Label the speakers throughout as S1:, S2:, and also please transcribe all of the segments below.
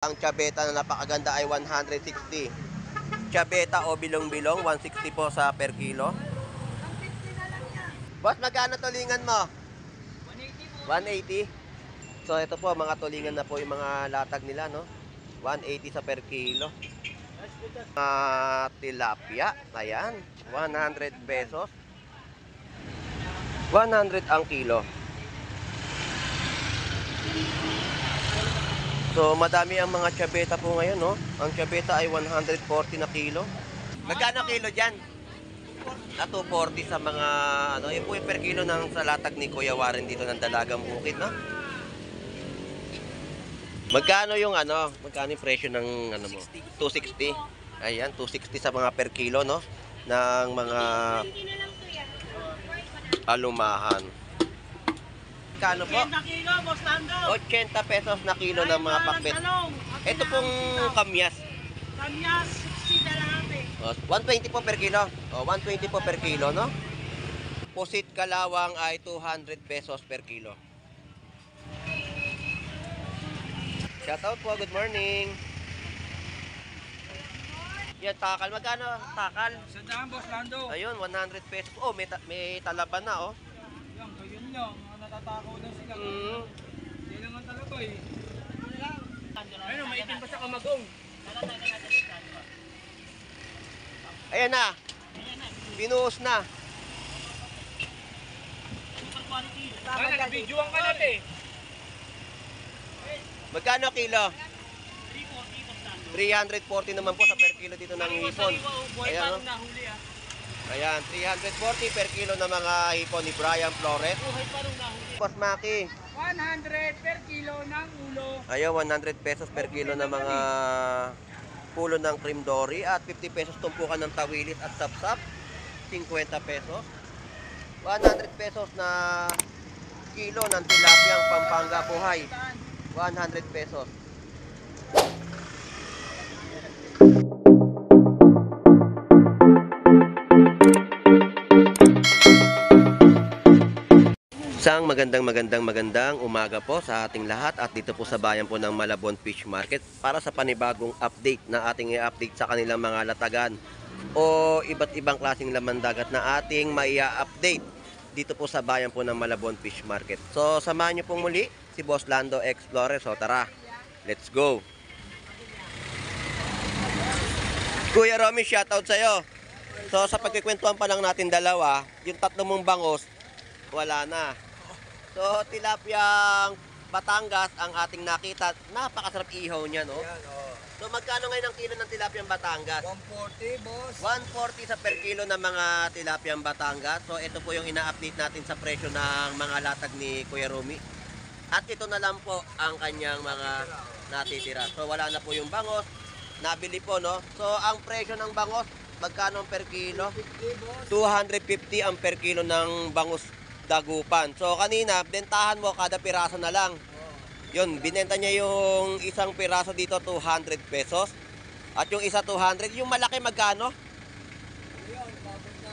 S1: Ang chabeta na napakaganda ay 160. Chabeta o bilong-bilong, 160 po sa per kilo. Boss, magkano tulingan mo? 180. So ito po, mga tulingan na po yung mga latag nila, no? 180 sa per kilo. Tilapia, ayan, 100 pesos. 100 ang kilo. So madami ang mga chabeta po ngayon, no? Ang chabeta ay 140 na kilo. Magkano kilo dyan? Na 240 sa mga, ano, yun po yung per kilo ng sa latag ni Kuya Warren dito ng Dalagang Bukid, no? Magkano yung ano, magkano yung presyo ng ano mo? 260. Ayan, 260 sa mga per kilo, no? Ng mga alumahan. Magkano po?
S2: 80 kilo, Boss Lando.
S1: 80 pesos na kilo ng mga pakbet. Ito pong kamyas.
S2: Kamyas, 60 na lang ate.
S1: 120 po per kilo. 120 po per kilo, no? Pusit kalawang ay 200 pesos per kilo. Shoutout po, good morning. Yan, takal. Magkano? Takal?
S2: Sandaan, Boss Lando.
S1: Ayun, 100 pesos. Oh, may talaban na, oh.
S2: Yan, yun lang. Natatakaw na sila. Hindi naman talaga eh. Ayun, maitim pa sa kamagong.
S1: Ayan na. Binuhos na.
S2: Ay, nag-videoan ka natin.
S1: Magkano kilo? 340 naman po sa per kilo dito ng hipon. Ayan, no? Ayan, 340 per kilo ng mga hipon ni Brian Flores. Boss Maki.
S2: 100 per kilo ng ulo.
S1: Ayan, 100 pesos per kilo ng mga pulo ng cream dory at 50 pesos tumpukan ng tawilis at sapsap. 50 pesos. 100 pesos na kilo ng tilapiyang Pampanga buhay. 100 pesos. Isang magandang umaga po sa ating lahat at dito po sa bayan po ng Malabon Fish Market para sa panibagong update na ating i-update sa kanilang mga latagan o iba't ibang klaseng laman dagat na ating maia-update dito po sa bayan po ng Malabon Fish Market. So samahan niyo pong muli si Boss Lando Explorer. So tara, let's go! Kuya Romy, shoutout sa'yo. So sa pagkikwentuhan pa lang natin dalawa, yung tatlo mong bangos, wala na. So tilapiyang Batangas ang ating nakita. Napakasarap ihaw niya, no?
S3: Yan, oh.
S1: So magkano ngayon ang kilo ng tilapiyang Batangas?
S3: 140, boss.
S1: 140 sa per kilo ng mga tilapiyang Batangas. So ito po yung ina-update natin sa presyo ng mga latag ni Kuya Romy. At ito na lang po ang kanyang mga natitira. So wala na po yung bangos. Nabili po, no? So ang presyo ng bangos, magkano per kilo?
S3: 50, boss.
S1: 250 ang per kilo ng bangus dagupan. So kanina, bentahan mo kada piraso na lang. Yun, binenta niya yung isang piraso dito 200 pesos. At yung isa 200, yung malaki magkano?
S3: Yun, babot na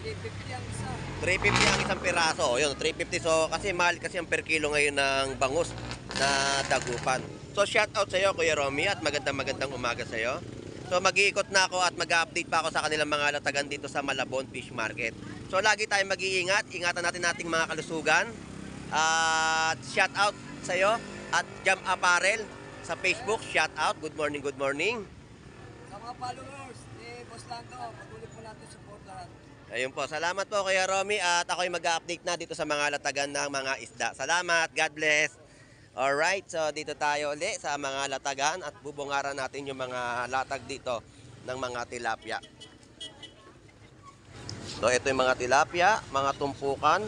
S3: 350 ang isa.
S1: 350 ang isang piraso. O, yun, 350. So kasi mahal kasi ang per kilo ngayon ng bangus na dagupan. So shout out sa iyo, Kuya Romy, at magandang umaga sa iyo. So mag-iikot na ako at mag-update pa ako sa kanilang mga latagan dito sa Malabon Fish Market. So lagi tayong mag-iingat, ingatan natin ating mga kalusugan. At shout out sa iyo at Jam Apparel sa Facebook, shout out. Good morning, good morning.
S3: Sa mga followers ni Boss Lando, patuloy po natin supportahan.
S1: Ayun po, salamat po Kuya Romy at ako'y mag-update na dito sa mga latagan ng mga isda. Salamat, God bless. Alright, so dito tayo uli sa mga latagan at bubungaran natin yung mga latag dito ng mga tilapia. So ito yung mga tilapia, mga tumpukan.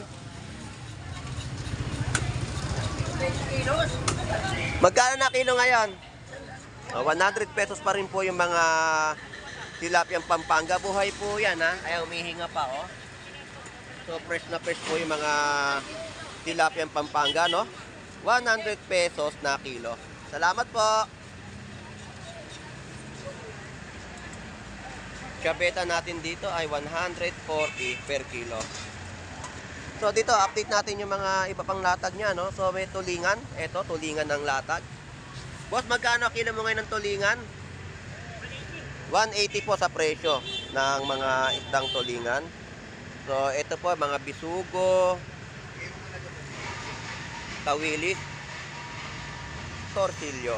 S1: Magkano na kilo ngayon? 100 pesos pa rin po yung mga tilapiyang Pampanga. Buhay po yan, ha? Ay, humihinga pa, oh. So fresh na fresh po yung mga tilapiyang Pampanga, no? 100 pesos na kilo. Salamat po. Chabeta natin dito ay 140 per kilo. So dito update natin yung mga iba pang latag niya, no? So may tulingan, ito tulingan ng latag. Boss, magkano kilo mo ngayon ng tulingan? 180 po sa presyo ng mga isdang tulingan. So, ito po, mga bisugo, tawilis, torsilyo.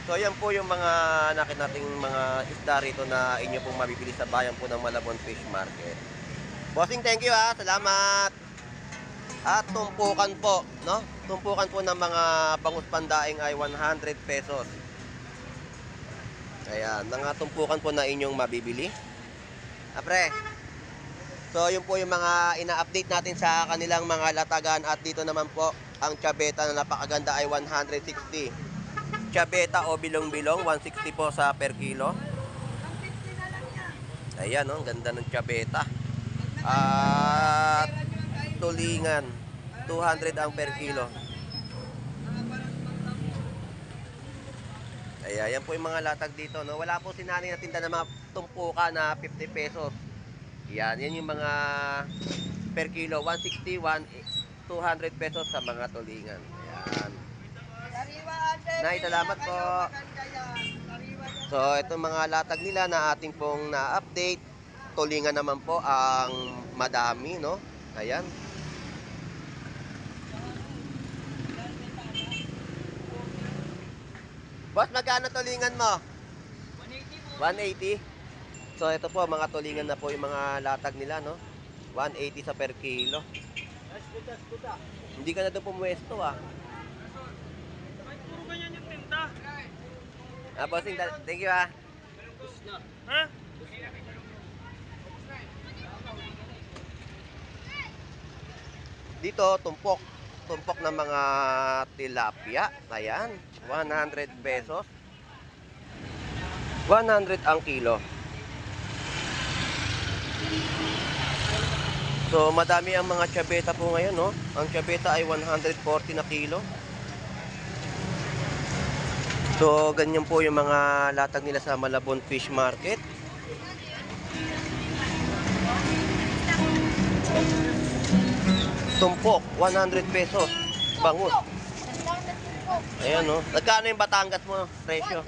S1: So, yan po yung mga nating mga isda rito na inyo pong mabibili sa bayan po ng Malabon Fish Market. Bossing, thank you ha. Salamat. At tumpukan po, no? Tumpukan po ng mga bangus pandaing ay 100 pesos. Ayan, mga tumpukan po na inyong mabibili. Apre. So, yun po yung mga ina-update natin sa kanilang mga latagan. At dito naman po, ang chabeta na napakaganda ay 160. Chabeta o bilong-bilong, 160 po sa per kilo. Ayan, oh, ganda ng chabeta. At tulingan, 200 ang per kilo. Ayan, yan po yung mga latag dito, no? Wala po sinani na tinda na mga tumpuka na 50 pesos. Yan yung mga per kilo, 160, 200 pesos sa mga tulingan. Ayan. Nay, salamat po. So, itong mga latag nila na ating pong na-update. Tulingan naman po ang madami, no? Ayan. Boss, magkano tulingan mo? 180. So, ito po, mga tulingan na po yung mga latag nila, no? 180 sa per kilo. Hindi ka na doon pumuesto, ah.
S2: Ay, puro ganyan yung tinda.
S1: Bossing, thank you, ah.
S2: Ha?
S1: Dito, tumpok. Tumpok ng mga tilapia. Ayan, 100 pesos. 100 ang kilo. So, madami ang mga chabeta po ngayon, no? Ang chabeta ay 140 na kilo. So, ganyan po yung mga latag nila sa Malabon Fish Market. Tumpok, 100 pesos. Bangus. Ayan, no? Nagkano yung Batangas mo, presyo?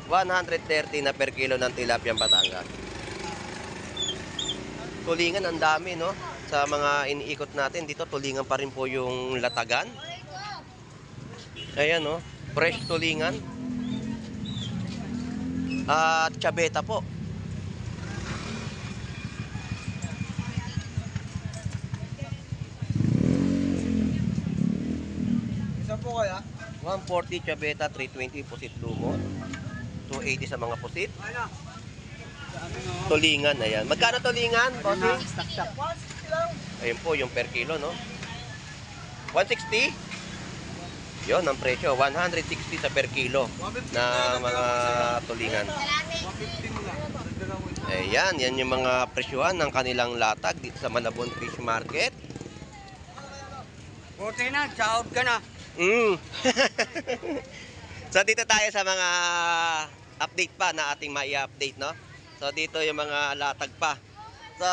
S1: 130 na per kilo ng tilapia Batangas. Tulingan, ang dami, no? Sa mga iniikot natin, dito tulingan pa rin po yung latagan. Ayan, no? Fresh tulingan. At chabeta po.
S3: Isa po kaya?
S1: 140 chabeta, 320 pusit lumot. 280 sa mga pusit. Tulingan, ayan. Magkano tulingan, bossing? Ayun po, yung per kilo, no? 160? Yon ang presyo, 160 sa per kilo na mga tulingan. Ayan, yan yung mga presyuhan ng kanilang latag dito sa Malabon Fish Market.
S3: Buti na, sahod ka na.
S1: So dito tayo sa mga update pa na ating mai-update, no? So dito yung mga latag pa. So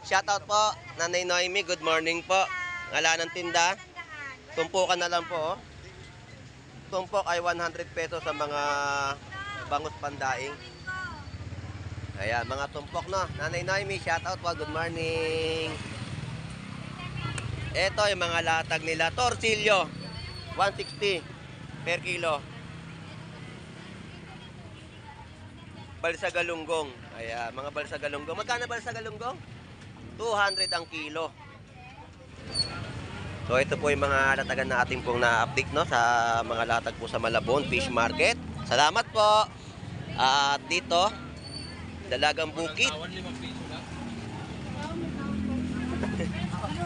S1: shoutout po Nanay Noemi, good morning po. Ngala ng tinda. Tumpukan na lang po, oh. Tumpok ay 100 pesos sa mga bangus pandaing. Ayan, mga tumpok, no? Nanay Noemi, shoutout po, good morning. Ito yung mga latag nila. Torsilyo, 160 per kilo. Balsagalunggong. Ayan, mga balsagalunggong. Magkano balsagalunggong? 200 ang kilo. So ito po yung mga latagan na ating pong na-update, no, sa mga latag po sa Malabon Fish Market. Salamat po. At dito, Dalagang Bukid.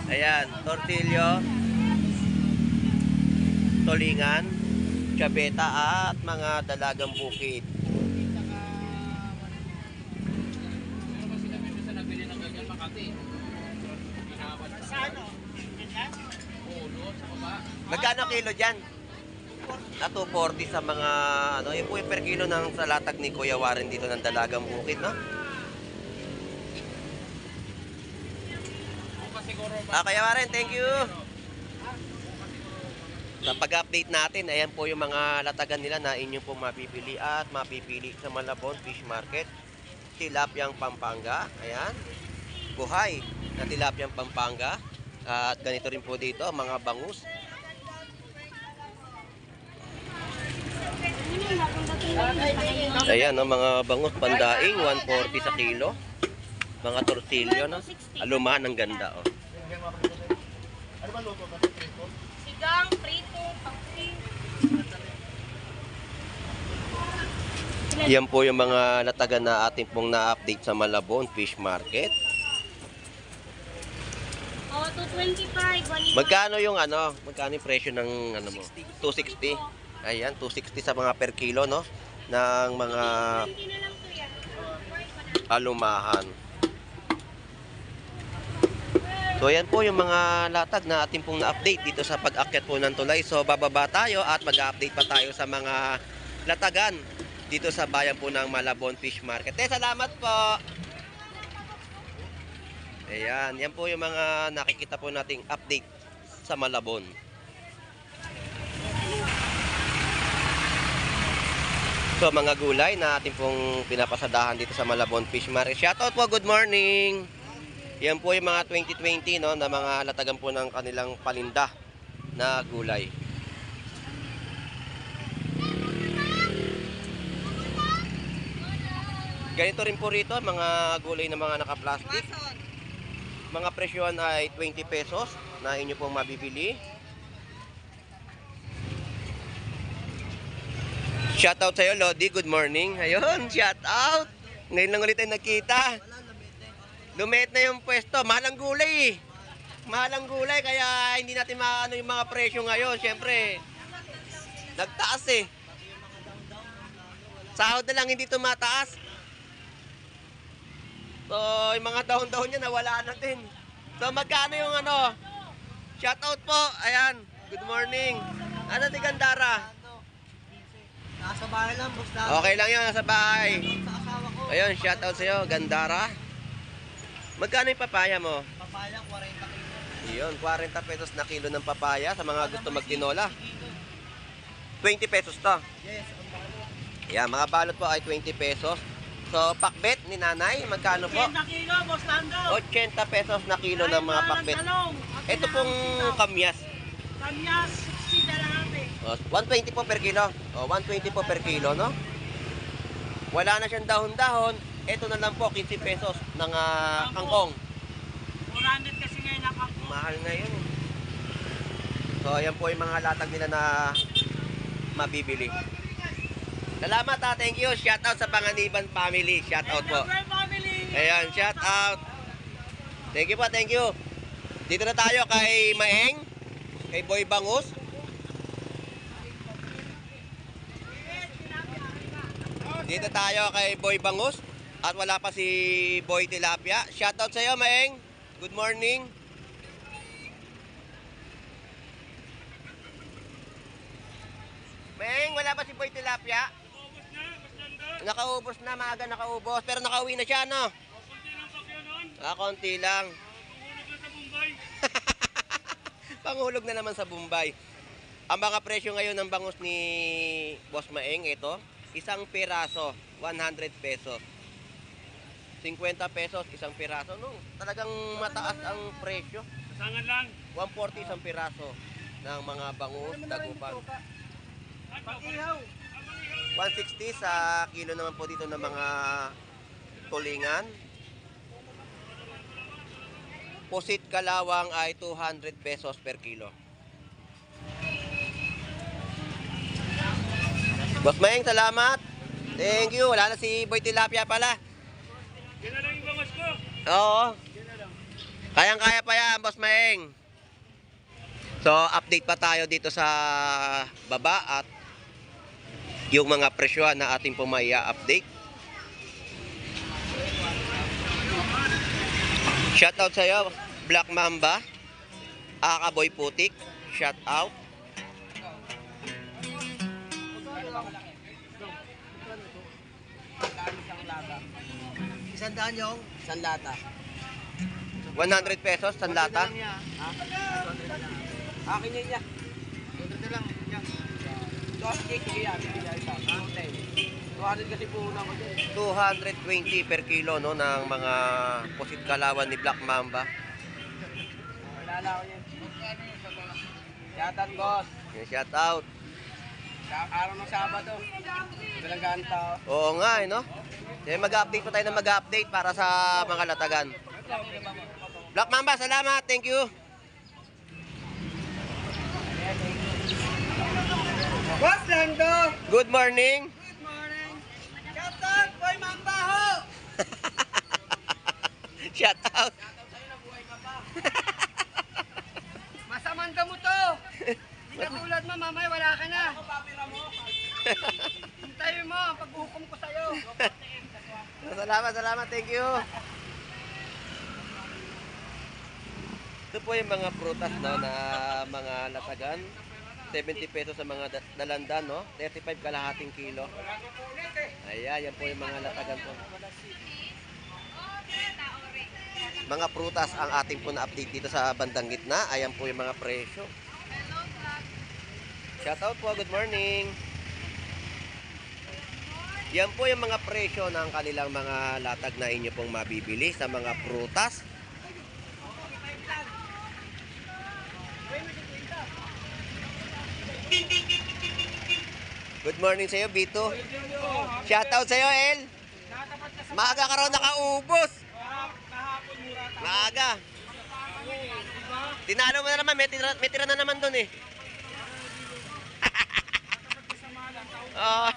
S1: Ayan, tortilyo, tulingan, chabeta at mga Dalagang Bukid. Magkano kilo dyan? Na 240 sa mga ano, yun po yung per kilo ng salatag ni Kuya Warren dito ng Dalagang Bukid, no? Kuya Warren, thank you. Sa pag-update natin, ayan po yung mga latagan nila na inyong pong mapipili at mapipili sa Malabon Fish Market. Tilapyang Pampanga, ayan. Buhay na tilapyang Pampanga. At ganito rin po dito, mga bangus. Ayan, no, mga bangus pandaing, 140 sa kilo. Mga torsilyo, no? Alumahan, ang ganda, oh.
S4: Sigang, prito, pangpring.
S1: Yan po yung mga latagan na ating pong na-update sa Malabon Fish Market.
S4: Oh, 225.
S1: Magkano yung magkano yung presyo ng mo? 260. Ayan, 260 sa mga per kilo, no? Ng mga
S4: Hindi na lang to yan.
S1: alumahan. So ayan po yung mga latag na ating pong na-update dito sa pag-akyat po ng tulay. So bababa tayo at mag-update pa tayo sa mga latagan dito sa bayan po ng Malabon Fish Market. Salamat po! Ayan, yan po yung mga nakikita po nating update sa Malabon. So mga gulay na ating pong pinapasadahan dito sa Malabon Fish Market. Shoutout po, good morning! Yan po yung mga 2020, no, na mga latagan po ng kanilang paninda na gulay. Ganito rin po rito, mga gulay na mga naka-plastic. Mga presyon ay 20 pesos na inyo pong mabibili. Shoutout sa'yo, Lodi. Good morning. Ayun, shoutout. Ngayon lang ulit tayo nagkita. Lumit na yung pwesto. Mahal ang gulay eh. Mahal ang gulay kaya hindi natin maano yung mga presyo ngayon. Siyempre, nagtaas eh. Sahod na lang hindi tumataas. So, yung mga dahon-dahon niya nawala na din. So, magkano yung Shoutout po. Ayan. Good morning. Ano si Gandara?
S3: Nasa bahay lang, boss lang.
S1: Okay lang yun. Nasa bahay.
S3: Sa asawa ko.
S1: Ayun, shoutout sa'yo. Gandara. Magkano yung papaya mo?
S3: Papaya, 40 kilo.
S1: Yun, 40 pesos na kilo ng papaya sa mga gusto magtinola. 20 pesos to.
S3: Yes,
S1: Yan, mga balot po ay 20 pesos. So, pakbet ni nanay, magkano po?
S2: 80 kilo, boss Lando.
S1: 80 pesos na kilo ng mga pakbet. Ito pong kamyas.
S2: Kamyas, 60 na lang natin.
S1: 120 po per kilo. 120 po per kilo, no? Wala na siyang dahon-dahon. Ito na lang po, 15 pesos ng kangkong.
S2: 400 kasi ngayon ang ako.
S1: Mahal ngayon. So, ayan po yung mga latag nila na mabibili. Salamat ha, thank you. Shout out sa Panganiban family. Shout out po.
S2: Family.
S1: Ayan, shout out. Thank you po, thank you. Dito na tayo kay Maeng, kay Boy Bangus. Dito tayo kay Boy Bangus. At wala pa si Boy Tilapia. Shout out sa iyo, Maeng. Good morning. Maeng, wala pa si Boy Tilapia? Nakaubos na, maaga nakaubos. Pero nakauwi na siya, no?
S2: Konti lang pa kayo noon.
S1: Konti lang.
S2: Pumulog na sa Bombay.
S1: Panghulog na naman sa Bombay. Ang mga presyo ngayon ng bangus ni Boss Maeng, ito, isang piraso, 100 pesos. 50 pesos, isang piraso. No, talagang mataas ang presyo.
S2: Sangan lang.
S1: 140 isang piraso ng mga bangus, dagupan.
S2: Pag-ihaw.
S1: 160 sa kilo naman po dito ng mga tulingan. Pusit kalawang ay 200 pesos per kilo. Boss Maeng, salamat. Thank you. Wala na si Boy Tilapia pala.
S2: Yan na lang yung bangas ko.
S1: Oo.
S2: Yan na lang.
S1: Kayang-kaya pa yan, Boss Maeng. So, update pa tayo dito sa baba at yung mga presyo na ating pumaya-update. Shoutout sa iyo, Black Mamba, Akaboy Putik. Shoutout.
S3: Isang daan yung isang lata.
S1: 100 pesos, san lata.
S3: Ha? Akin yun niya. 200 na lang. Sige yan, bibigay sa 200 kasi po na ko dyan.
S1: 220 per kilo no ng mga pusit kalawan ni Black Mamba.
S3: Wala ko yan. Shoutout, boss.
S1: Yung shout out.
S3: Araw ng Sabado. Walang ganta.
S1: Oo nga no. Kaya mag-update pa tayo ng mag-update para sa mga latagan. Black Mamba, salamat. Thank you.
S3: Boss Lando!
S1: Good morning.
S3: Good morning! Shoutout, Boy Mambaho!
S1: Shout out.
S3: Masamang damo to! Hindi ka tulad mo, mamay, wala ka na. Hintayin mo ang pag-uhukom ko sa'yo.
S1: Salamat. Thank you. Ito po yung mga prutas no, na mga latagan. 70 pesos sa mga dalandan, no? 35 kalahating kilo. Ayan, yan po yung mga latagan po. Mga prutas ang ating po na-update dito sa bandang gitna. Ayan po yung mga presyo. Shout out po, good morning. Yan po yung mga presyo ng kanilang mga latag na inyo pong mabibili sa mga prutas. Good morning sa'yo, Bito. Shout out sa'yo, El. Maaga ka raw nakaubos. Maaga. Tinalo mo na naman, may tira na naman doon eh. Oo.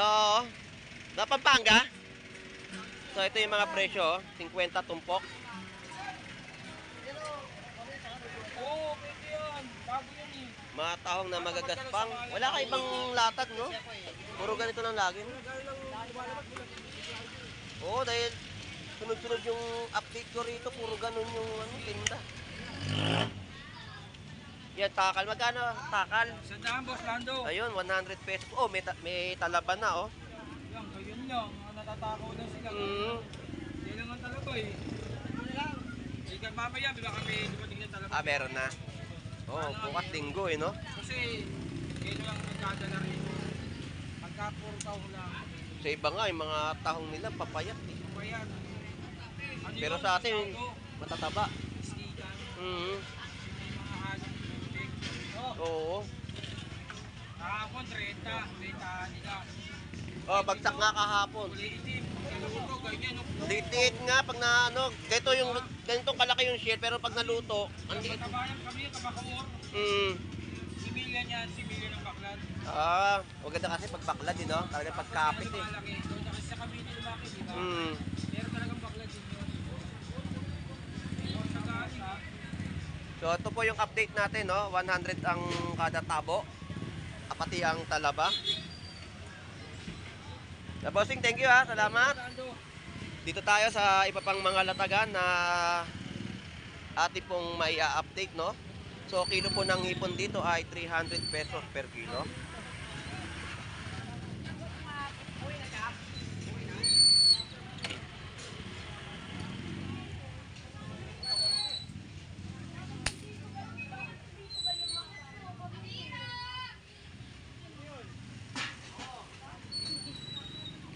S1: Oo. Na Pampanga. So ito yung mga presyo, 50 tumpok.
S2: Oo, pwede yan. Bago yan eh.
S1: Mga tahong na magagaspang. Wala ka ibang latag, no? Puro ganito lang lagi. Oo, dahil sunod-sunod yung update ko rito, puro ganun yung tinda. Yan, takal. Magkano? Takal.
S2: Sandaan, Boss Lando.
S1: Ayun, 100 pesos. Oh, may talaban na, oh.
S2: Yan, ganyan lang. Mga natatakaw na sila. Yan naman talaga eh. Sige, mamaya, baka kami dumating na talaga.
S1: Ah, meron na. Oh, bukas linggo, eh, no?
S2: Kasi, yun lang nagkadala rin. Pagka-4 lang.
S1: Sa iba nga, yung mga tahong nila, papayat, eh.
S2: Pa yan. Ano
S1: Pero
S2: yun?
S1: sa atin,
S2: Lando?
S1: matataba.
S2: Stigan.
S1: Mhm.
S2: May mga halong tubig.
S1: Oo.
S2: Kahapon, 30 nila.
S1: Oh, bagsak nga kahapon.
S2: Kulay itim. Naluto, ganyan. No?
S1: Liit nga pag na ano, ganitong kalaki yung shell pero pag naluto, ang liit.
S2: Kabayan kami, kabakor. Similya niyan, similya ng baklan.
S1: Ah, maganda kasi pag baklad din, no? Talagang pagkapit eh.
S2: Malaki. Doon na kasi sa kami lumaki, di ba?
S1: Mm.
S2: Pero talagang baklan din yun. Sa gati, ha?
S1: So ito po yung update natin, no? 100 ang kada tabo. Pati ang talaba. So, bossing, thank you ha. Salamat. Dito tayo sa iba pang mga latagan na ating pong may update, no? So kilo po ng hipon dito ay 300 pesos per kilo.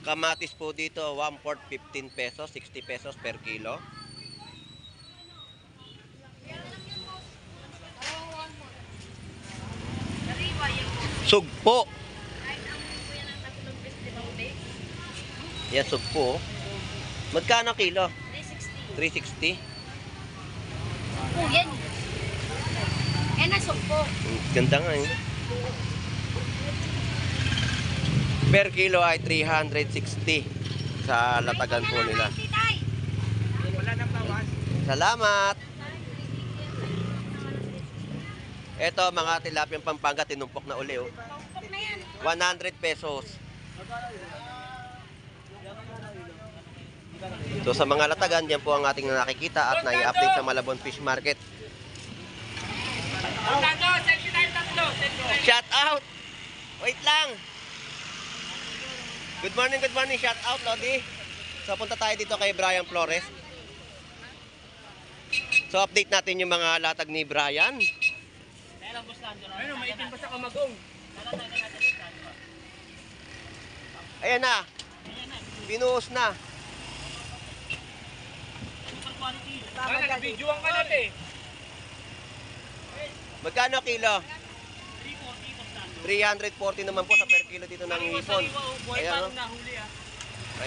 S1: Kamatis po dito, 1/4 15 pesos, 60 pesos per kilo. Sugpo. Yan, sugpo. Magkano kilo? 360.
S4: Oh, yan. Yan ang sugpo.
S1: Ganda nga eh. Per kilo ay 360 sa latagan po nila.
S2: Wala nang bawas.
S1: Salamat! Ito mga tilapiyang Pampanga, tinumpok na uli oh. 100 pesos. So sa mga latagan, yan po ang ating nakikita at nai-update sa Malabon Fish Market.
S2: Lando, selfie tayo tatlo.
S1: Shout out! Wait lang! Good morning, shout out Lodi. So punta tayo dito kay Brian Flores. So update natin yung mga latag ni Brian.
S2: Ano, maitim pa sa kamagong.
S1: Ayan na. Binuhos na.
S2: Ano, nabidyoan ka natin.
S1: Magkano kilo? 340 naman po sa per kilo dito ng hipon. Ayan, no?
S2: Nahuli ah.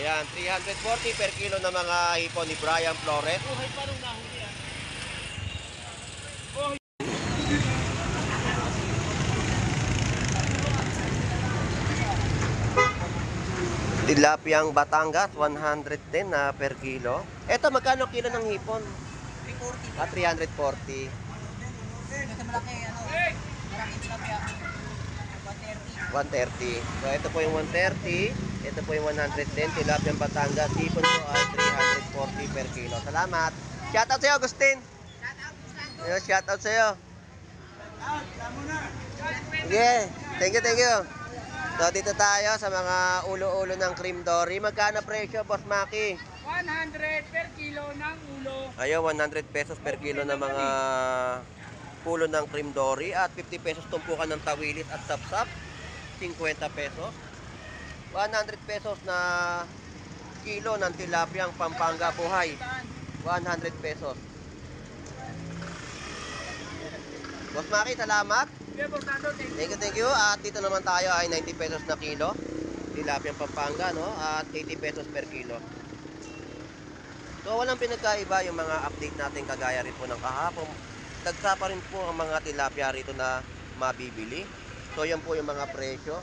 S1: Ayan, 340 per kilo ng mga hipon ni Brian Flores.
S2: Buhay pa nung nahuli ah.
S1: Tilapiyang Batangas, 110 na per kilo. Eto, magkano kilo ng hipon?
S3: 340.
S1: 340.
S3: Ito malaki, ano, malaki tilapia. 130.
S1: 130. So, ito po yung 130. Ito po yung 110. Tilapiyang Batangas. Hipon po ay 340 per kilo. Salamat. Shoutout sa'yo, Agustin. Shoutout sa'yo. Yeah. Thank you. So, dito tayo sa mga ulo-ulo ng cream dory. Magkano presyo, Boss Maki?
S2: 100 per kilo ng ulo.
S1: Ayo, 100 pesos per kilo ng mga pulo ng cream dory at 50 pesos tumpukan ng tawilis at sapsap. 50 pesos. 100 pesos na kilo ng tilapiyang Pampanga buhay. 100 pesos. Boss Maki, salamat. Thank you. At dito naman tayo ay 90 pesos na kilo. Tilapiyang Pampanga, no? At 80 pesos per kilo. So, walang pinagkaiba yung mga update natin kagaya rin po ng kahapon. Dagsa pa rin po ang mga tilapia rito na mabibili. So, yan po yung mga presyo.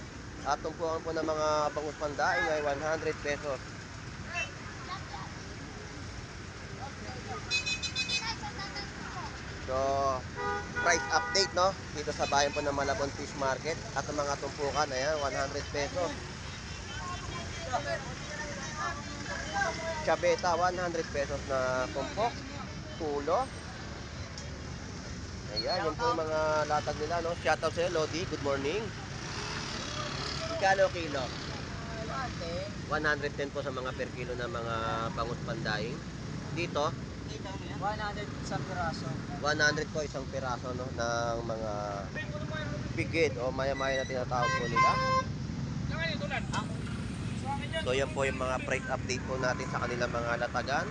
S1: At tumpukan po ng mga bangus pandaing ay 100 pesos. So, price update, no? Dito sa bayan po ng Malabon Fish Market. At ang mga tumpukan, ayan, 100 pesos. Chabeta, 100 pesos na tumpok. Pulo. Ayan, yun po yung mga latag nila, no? Shoutout sa'yo, Lodi. Good morning. Kano kilo? 110 po sa mga per kilo na mga bangus pandaing. Dito,
S3: 100 isang piraso.
S1: 100 po isang piraso, no, ng mga bigid o maya-maya na tinatawag po nila. So yan po yung mga price update po natin sa kanilang mga latagan.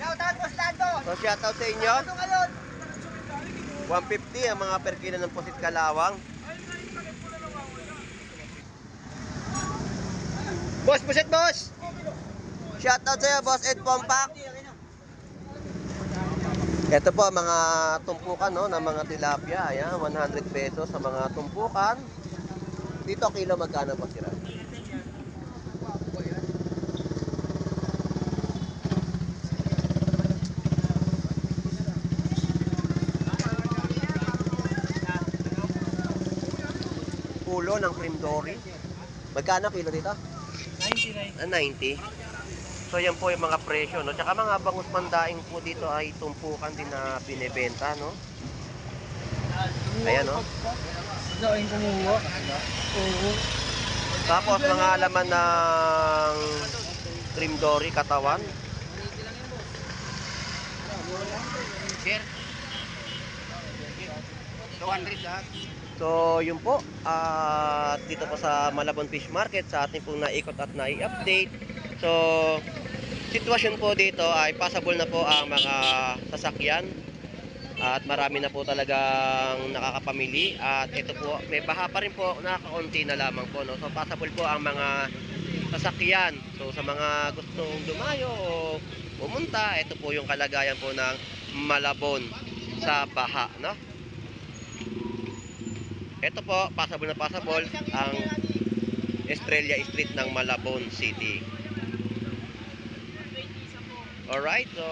S3: Shoutout, Boss Lando!
S1: So shoutout sa inyo.
S3: Ano ngayon?
S1: 150 ang mga per kilo ng pusit kalawang. Boss, pusit boss! Shoutout sa'yo, Boss Ed Pompak. Ito po mga tumpukan, no, ng mga tilapia. Ayan, 100 pesos sa mga tumpukan. Dito kilo magkano po sila? Pulo ng cream dory. Magkano kilo dito?
S2: 99.
S1: 90. So yan po yung mga presyo, no? Tsaka mga bangus pandaing po dito ay tumpukan din na binebenta, no? Ayan, no?
S2: Gawin kumuha. Oo.
S1: Tapos mga laman ng cream dory katawan.
S2: Sir. 200 lahat.
S1: So yun po, at dito po sa Malabon Fish Market sa ating pong naikot at nai-update. So sitwasyon po dito ay passable na po ang mga sasakyan at marami na po talagang nakakapamili at ito po, may baha pa rin po, nakakaunti na lamang po, no? So passable po ang mga sasakyan. So sa mga gustong dumayo o pumunta, ito po yung kalagayan po ng Malabon sa baha, no? Ito po, passable na passable ang Estrella Street ng Malabon City. Alright, so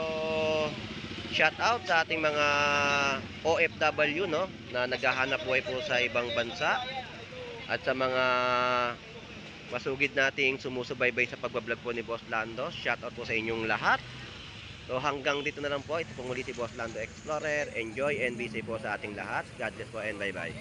S1: shout out sa ating mga OFW, no, na naghahanap buhay po sa ibang bansa at sa mga masugid nating sumusubaybay sa pagbablog po ni Boss Lando. Shout out po sa inyong lahat. So hanggang dito na lang po. Ito po muli si Boss Lando Explorer. Enjoy and be safe po sa ating lahat. God bless po and bye bye.